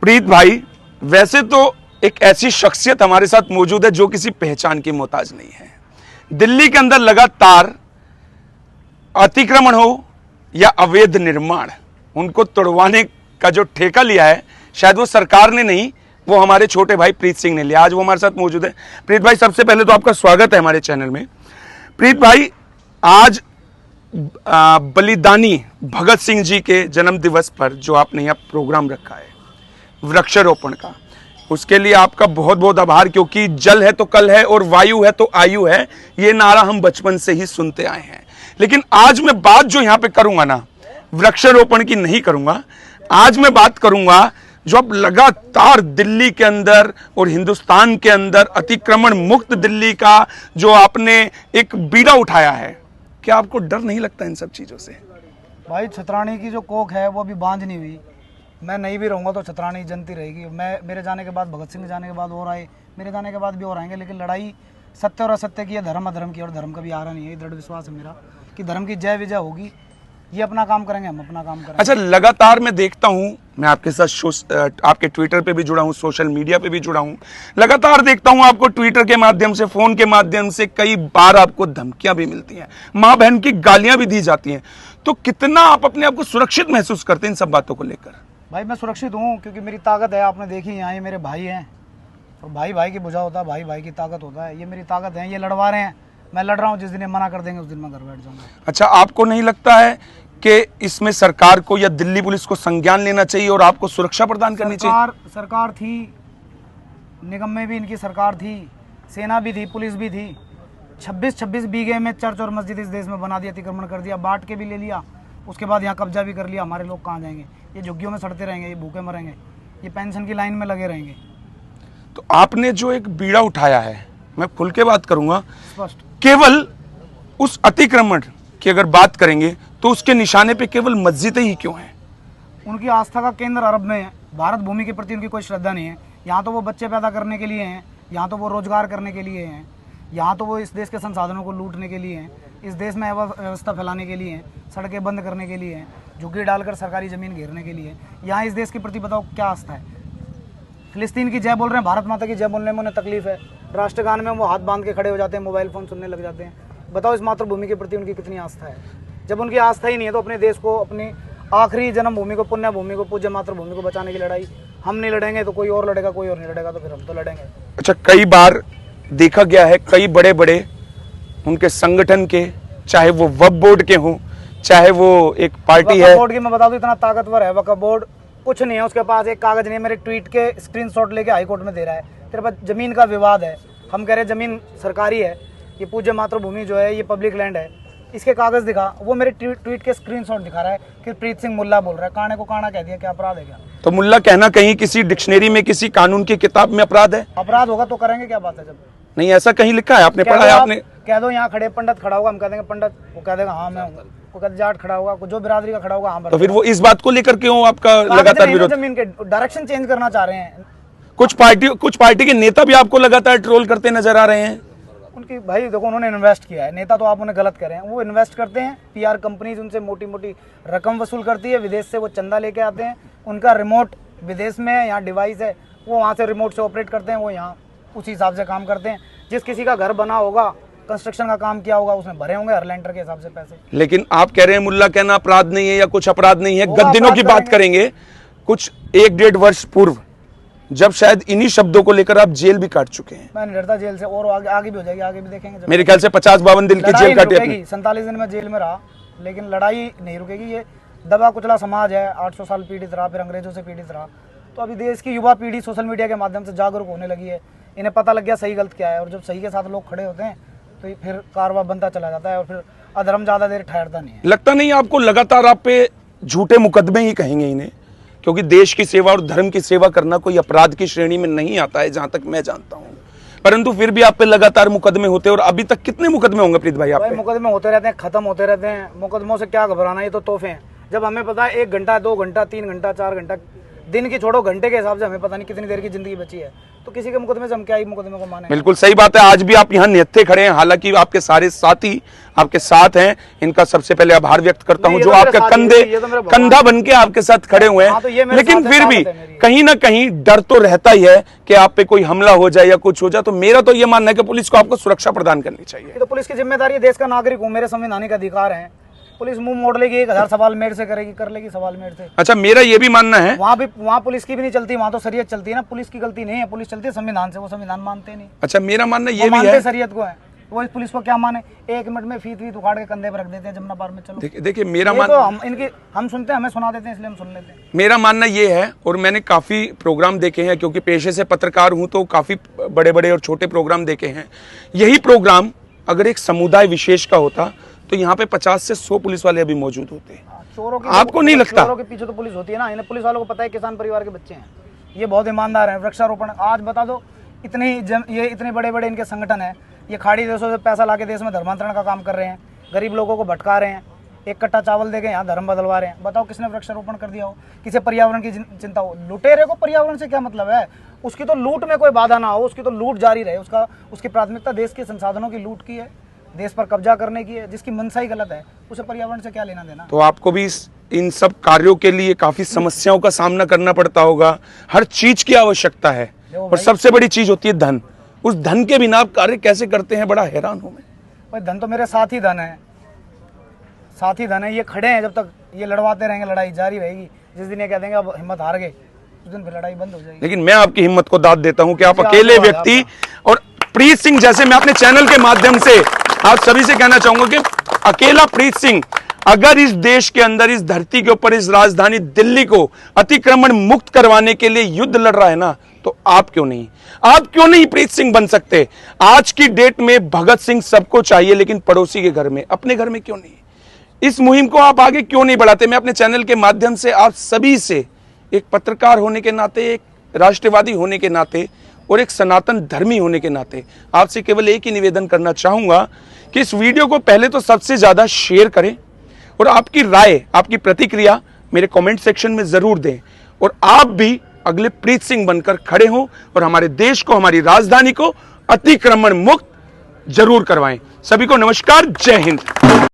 प्रीत भाई, वैसे तो एक ऐसी शख्सियत हमारे साथ मौजूद है जो किसी पहचान की मोहताज नहीं है। दिल्ली के अंदर लगातार अतिक्रमण हो या अवैध निर्माण, उनको तोड़वाने का जो ठेका लिया है, शायद वो सरकार ने नहीं, वो हमारे छोटे भाई प्रीत सिंह ने लिया। आज वो हमारे साथ मौजूद है। प्रीत भाई, सबसे पहले तो आपका स्वागत है हमारे चैनल में। प्रीत भाई, आज बलिदानी भगत सिंह जी के जन्म दिवस पर जो आपने यहाँ प्रोग्राम रखा है वृक्षारोपण का, उसके लिए आपका बहुत बहुत आभार, क्योंकि जल है तो कल है और वायु है तो आयु है, ये नारा हम बचपन से ही सुनते आए हैं। लेकिन आज मैं बात जो यहाँ पे करूंगा ना, वृक्षारोपण की नहीं करूंगा। आज मैं बात करूंगा जो अब लगातार दिल्ली के अंदर और हिंदुस्तान के अंदर अतिक्रमण मुक्त दिल्ली का जो आपने एक बीड़ा उठाया है, क्या आपको डर नहीं लगता इन सब चीजों से? भाई, छतरानी की जो कोख है वो अभी बांझ नहीं हुई। मैं नहीं भी रहूँगा तो छतरानी जनती रहेगी। मेरे जाने के बाद, भगत सिंह जाने के बाद और आए, मेरे जाने के बाद भी और आएंगे, लेकिन लड़ाई सत्य और असत्य की है, धर्म अधर्म की, और धर्म कभी आ रहा नहीं है। दृढ़ विश्वास है मेरा कि धर्म की जय विजय होगी। ये अपना काम करेंगे, हम अपना काम करेंगे। अच्छा, लगातार मैं देखता हूं, मैं आपके साथ आपके ट्विटर पे भी जुड़ा हूं, सोशल मीडिया पे भी जुड़ा हूं, लगातार देखता हूं आपको ट्विटर के माध्यम से, फोन के माध्यम से कई बार आपको धमकियां भी मिलती हैं, मां बहन की गालियां भी दी जाती हैं। तो कितना आप अपने आप को सुरक्षित महसूस करते हैं इन सब बातों को लेकर? भाई, मैं सुरक्षित हूँ क्योंकि मेरी ताकत है। आपने देखी, यहाँ ये मेरे भाई हैं, और भाई भाई की बुझा होता है, भाई भाई की ताकत होता है। ये मेरी ताकत है, ये लड़वा रहे हैं, मैं लड़ रहा हूँ। जिस दिन ये मना कर देंगे उस दिन मैं घर बैठ जाऊंगा। अच्छा, आपको नहीं लगता है कि इसमें सरकार को या दिल्ली पुलिस को संज्ञान लेना चाहिए और आपको सुरक्षा प्रदान करनी चाहिए? सरकार थी, निगम में भी इनकी सरकार थी, सेना भी थी, पुलिस भी थी। 26 बीघे में चर्च और मस्जिद इस देश में बना दिया, अतिक्रमण कर दिया, बांट के भी ले लिया, उसके बाद यहाँ कब्जा भी कर लिया। हमारे लोग कहाँ जाएंगे? ये झुग्गियों में सड़ते रहेंगे, ये भूखे मरेंगे, ये पेंशन की लाइन में लगे रहेंगे। तो आपने जो एक बीड़ा उठाया है, मैं खुल के बात करूंगा, स्पष्ट, केवल उस अतिक्रमण की अगर बात करेंगे तो उसके निशाने पे केवल मस्जिदें ही क्यों हैं? उनकी आस्था का केंद्र अरब में है। भारत भूमि के प्रति उनकी कोई श्रद्धा नहीं है। यहाँ तो वो बच्चे पैदा करने के लिए हैं, यहाँ तो वो रोजगार करने के लिए हैं, यहाँ तो वो इस देश के संसाधनों को लूटने के लिए हैं, इस देश में अव्यवस्था फैलाने के लिए हैं, सड़कें बंद करने के लिए हैं, झुग्गी डालकर सरकारी ज़मीन घेरने के लिए। यहाँ इस देश के प्रति बताओ क्या आस्था है? फिलिस्तीन की जय बोल रहे हैं, भारत माता की जय बोलने में उन्हें तकलीफ है। राष्ट्रगान में वो हाथ बांध के खड़े हो जाते हैं, मोबाइल फ़ोन सुनने लग जाते हैं। बताओ इस मातृभूमि के प्रति उनकी कितनी आस्था है? जब उनकी आस्था ही नहीं है तो अपने देश को, अपनी आखिरी जन्मभूमि को, पुण्य भूमि को, पूज्य मातृभूमि को बचाने की लड़ाई हम नहीं लड़ेंगे तो कोई और लड़ेगा, कोई और नहीं लड़ेगा तो फिर हम तो लड़ेंगे। अच्छा, कई बार देखा गया है, कई बड़े बड़े उनके संगठन के, चाहे वो वक्फ बोर्ड के हों, चाहे वो एक पार्टी है, बोर्ड की मैं बता दूं, इतना ताकतवर है वक्फ बोर्ड, कुछ नहीं है उसके पास, एक कागज नहीं है। मेरे ट्वीट के स्क्रीनशॉट लेके हाई कोर्ट में दे रहा है, तेरे पास जमीन का विवाद है। हम कह रहे हैं जमीन सरकारी है, ये पूज्य मातृभूमि जो है ये पब्लिक लैंड है, इसके कागज दिखा। वो मेरे ट्वीट के स्क्रीनशॉट दिखा रहा है कि प्रीत सिंह मुल्ला बोल रहा है। काने को काना कह दिया, क्या अपराध है क्या? तो मुल्ला कहना कहीं किसी डिक्शनरी में, किसी कानून की किताब में अपराध है? अपराध होगा तो करेंगे, क्या बात है? जब नहीं ऐसा कहीं लिखा है, आपने पढ़ा है? आपने कह दो यहाँ खड़े पंडित खड़ा होगा, हम कह देंगे पंडित, वो कह देगा हाँ मैं हूँ, वो कहते जाट खड़ा होगा, जो बिरादरी का खड़ा होगा हाँ। तो फिर वो इस बात को लेकर क्यों आपका लगातार विरोध? जमीन के डायरेक्शन चेंज करना चाह रहे हैं। कुछ पार्टी के नेता भी आपको लगातार ट्रोल करते नजर आ रहे हैं। उनकी भाई देखो, उन्होंने इन्वेस्ट किया है, नेता तो आप उन्हें गलत कह रहे हैं। वो इन्वेस्ट करते हैं, पीआर कंपनीज उनसे मोटी मोटी रकम वसूल करती है, विदेश से वो चंदा लेके आते हैं, उनका रिमोट विदेश में है, यहाँ डिवाइस है, वो वहाँ से रिमोट से ऑपरेट करते हैं, वो यहाँ उसी हिसाब से काम करते हैं। जिस किसी का घर बना होगा, कंस्ट्रक्शन का काम किया होगा, उसमें भरे होंगे हर लेंटर के हिसाब से पैसे। लेकिन आप कह रहे हैं मुल्ला कहना अपराध नहीं है या कुछ अपराध नहीं है। गत दिनों की बात करेंगे, कुछ 1-1.5 वर्ष पूर्व, जब शायद इन्हीं शब्दों को लेकर आप जेल भी काट चुके हैं। मैं नहीं डरता जेल से, और आगे भी हो जाएगी, आगे भी देखेंगे। मेरे ख्याल से 50-52 दिन की जेल काटी आपने। 47 दिन में जेल में रहा, लेकिन लड़ाई नहीं रुकेगी। ये दबा कुचला समाज है, 800 साल पीड़ित रहा, फिर अंग्रेजों से पीड़ित रहा। तो अभी देश की युवा पीढ़ी सोशल मीडिया के माध्यम से जागरूक होने लगी है, इन्हें पता लग गया सही गलत क्या है। और जब सही के साथ लोग खड़े होते हैं तो फिर कारवा बनता चला जाता है, और फिर अधर्म ज्यादा देर ठहरता नहीं है। लगता नहीं आपको लगातार आप पे झूठे मुकदमे ही कहेंगे इन्हें? क्योंकि देश की सेवा और धर्म की सेवा करना कोई अपराध की श्रेणी में नहीं आता है, जहां तक मैं जानता हूं, परंतु फिर भी आप पे लगातार मुकदमे होते हैं। और अभी तक कितने मुकदमे होंगे प्रीत भाई आप पे? मुकदमे होते रहते हैं, खत्म होते रहते हैं। मुकदमों से क्या घबराना, ये तो तोहफे हैं। जब हमें पता है 1 घंटा, 2 घंटा, 3 घंटा, 4 घंटा दिन की छोड़ो, घंटे के हिसाब से हमें पता नहीं कितनी देर की जिंदगी बची है, तो किसी के मुकदमे से हम क्या ही मुकदमे को माने। बिल्कुल सही बात है। आज भी आप यहाँ निहत्थे खड़े हैं, हालांकि आपके सारे साथी आपके साथ हैं। इनका सबसे पहले आभार व्यक्त करता हूं, जो आपके कंधा बन के आपके साथ खड़े हुए हैं। लेकिन फिर भी कहीं ना कहीं डर तो रहता ही है कि आप पे कोई हमला हो जाए या कुछ हो जाए। तो मेरा तो ये मानना है कि पुलिस को आपको सुरक्षा प्रदान करनी चाहिए। तो पुलिस की जिम्मेदारी है, देश का नागरिक हूँ, मेरे संवैधानिक अधिकार है। पुलिस मुंह मोड़ लेगी, 1000 सवाल मेरे से करेगी, कर लेगी सवाल मेरे से। अच्छा, मेरा ये भी मानना है वहाँ पुलिस की भी नहीं चलती, वहाँ तो शरीयत चलती है ना। पुलिस की गलती नहीं है, पुलिस चलती है संविधान से, वो संविधान मानते नहीं। अच्छा, मेरा मानना ये भी है, शरीयत को है, वो इस पुलिस को क्या माने, 1 मिनट में फीत उखाड़ के कंधे पर रख देते हैं जमुना पार में। चलो देखिए मेरा हम सुनते हैं, हमें सुना देते हैं, इसलिए हम सुन लेते हैं। मेरा मानना ये है, और मैंने काफी प्रोग्राम देखे हैं, क्योंकि पेशे से पत्रकार हूं, तो काफी बड़े बड़े और छोटे प्रोग्राम देखे हैं। यही प्रोग्राम अगर एक समुदाय विशेष का होता तो यहाँ पे 50 से 100 पुलिस वाले अभी मौजूद होते। चोरों की, आपको नहीं लगता? चोरों के पीछे तो पुलिस होती है ना। इन्हें पुलिस वालों को पता है किसान परिवार के बच्चे हैं, ये बहुत ईमानदार हैं। वृक्षारोपण आज बता दो, ये इतने बड़े बड़े इनके संगठन है, ये खाड़ी देशों से पैसा लाके देश में धर्मांतरण का काम कर रहे हैं, गरीब लोगों को भटका रहे हैं, 1 कट्टा चावल देके यहाँ धर्म बदलवा रहे हैं। बताओ किसने वृक्षारोपण कर दिया हो, किसे पर्यावरण की चिंता हो। लुटेरे को पर्यावरण से क्या मतलब है, उसकी तो लूट में कोई बाधा ना हो, उसकी तो लूट जारी रहे। उसकी प्राथमिकता देश के संसाधनों की लूट की है, देश पर कब्जा करने की है, जिसकी मंशा ही गलत है, उसे पर्यावरण से क्या लेना देना। तो आपको भी इन सब कार्यों के लिए काफी समस्याओं का सामना करना पड़ता होगा। हर चीज की आवश्यकता है, और सबसे बड़ी चीज होती है धन। उस धन के बिना आप कार्य कैसे करते हैं, बड़ा हैरान हूं मैं। भाई धन तो मेरे साथ ही धन है, साथ ही धन है। ये खड़े हैं, जब तक ये लड़वाते रहेंगे लड़ाई जारी रहेगी। जिस दिन ये कह देंगे अब हिम्मत हार गए, उस दिन फिर लड़ाई बंद हो जाएगी। लेकिन मैं आपकी हिम्मत को दाद देता हूं कि आप अकेले व्यक्ति, और प्रीत सिंह जैसे, मैं अपने चैनल के माध्यम से आप सभी से कहना चाहूंगा कि अकेला प्रीत सिंह अगर इस देश के अंदर, इस धरती के ऊपर, इस राजधानी दिल्ली को अतिक्रमण मुक्त करवाने के लिए युद्ध लड़ रहा है ना, तो आप क्यों नहीं प्रीत सिंह बन सकते। आज की डेट में भगत सिंह सबको चाहिए, लेकिन पड़ोसी के घर में, अपने घर में क्यों नहीं। इस मुहिम को आप आगे क्यों नहीं बढ़ाते। मैं अपने चैनल के माध्यम से आप सभी से, एक पत्रकार होने के नाते, एक राष्ट्रवादी होने के नाते, और एक सनातन धर्मी होने के नाते आपसे केवल एक ही निवेदन करना चाहूंगा कि इस वीडियो को पहले तो सबसे ज्यादा शेयर करें, और आपकी राय, आपकी प्रतिक्रिया मेरे कमेंट सेक्शन में जरूर दें, और आप भी अगले प्रीत सिंह बनकर खड़े हों और हमारे देश को, हमारी राजधानी को अतिक्रमण मुक्त जरूर करवाएं। सभी को नमस्कार, जय हिंद।